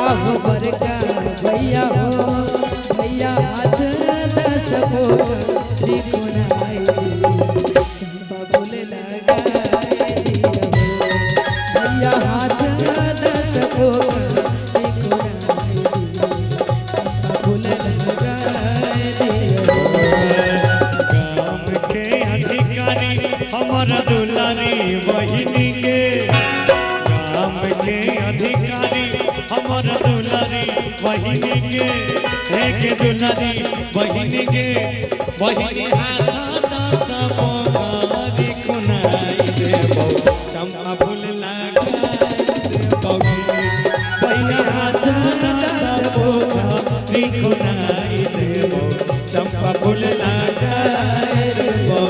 आहो बड़का भैया हो भैया हाथ दस पोखरी खुनाई चंपा फूल लगाए दिया हो भैया हाथ दस पोखरी खुनाई चंपा फूल लगाए दिया हो। गाम के अधिकारी हमारा दुलारी बहिनी के गाम के अधिकारी हमारा दुलारी बहिनी के दुलारी बहिनी के बहिनी हाथ दस पोखरी खुनाई देबो चंपा फूल लगाए देबो भैया हाथ दस पोखरी खुनाई देबो चंपा फूल लगाए देबो।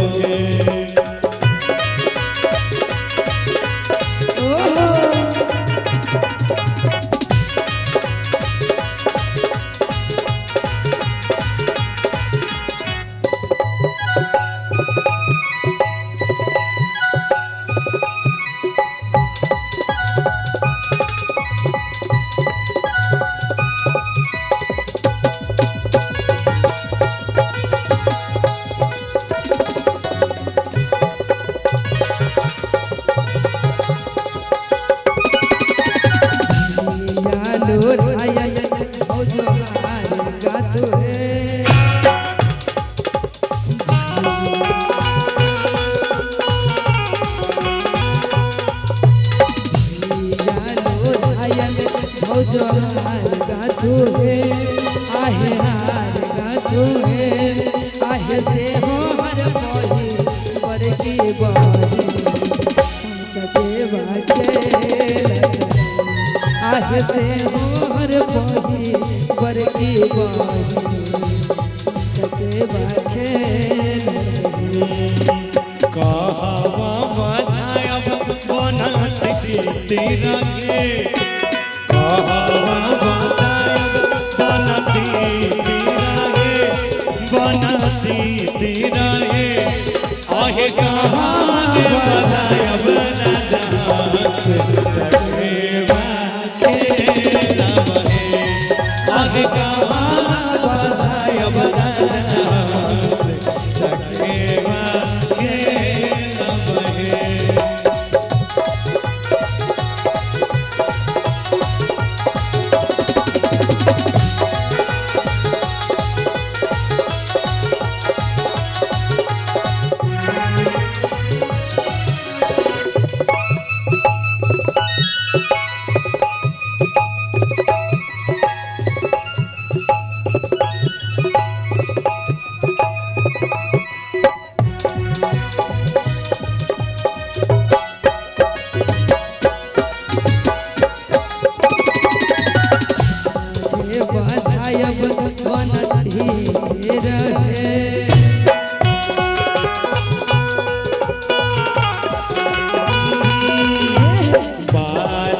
जोहार गाथू है आहे हार गाथू है आहे से हो हर बही बड़की बही समझ देवा के आहे से हो हर बही बड़की बही समझ देवा के कहवा बजायब बनत की तिरंगे बनती तिरंगे आहे कहाँ बजायब न जहाँ से चढ़ेवा खेला बहे आहे कहाँ बजायब न जहाँ से चढ़ेवा खेला बहे।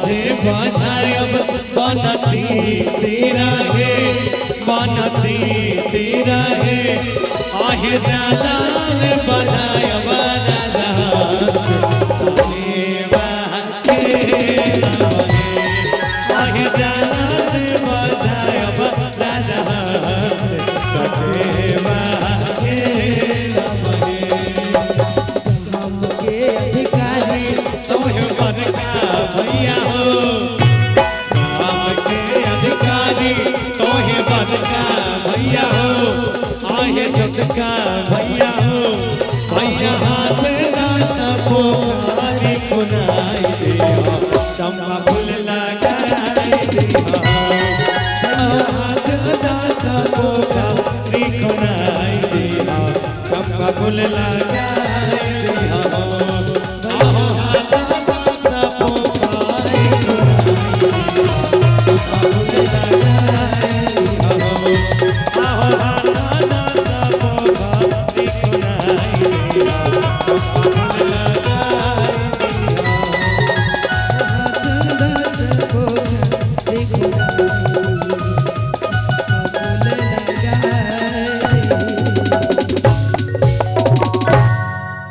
बजायब बनती तिरंगे बनती तिरंगे आहे जाला से बजायब न जहाँ से चढ़ेवा खेला बहे आहे जाला से बजायब न जहाँ से चढ़ेवा खेला बहे। हम के अधिकारी तोहे बड़का भैया हो गाम के अधिकारी तोहे बड़का भैया हो आहे छोटका भैया हो भैया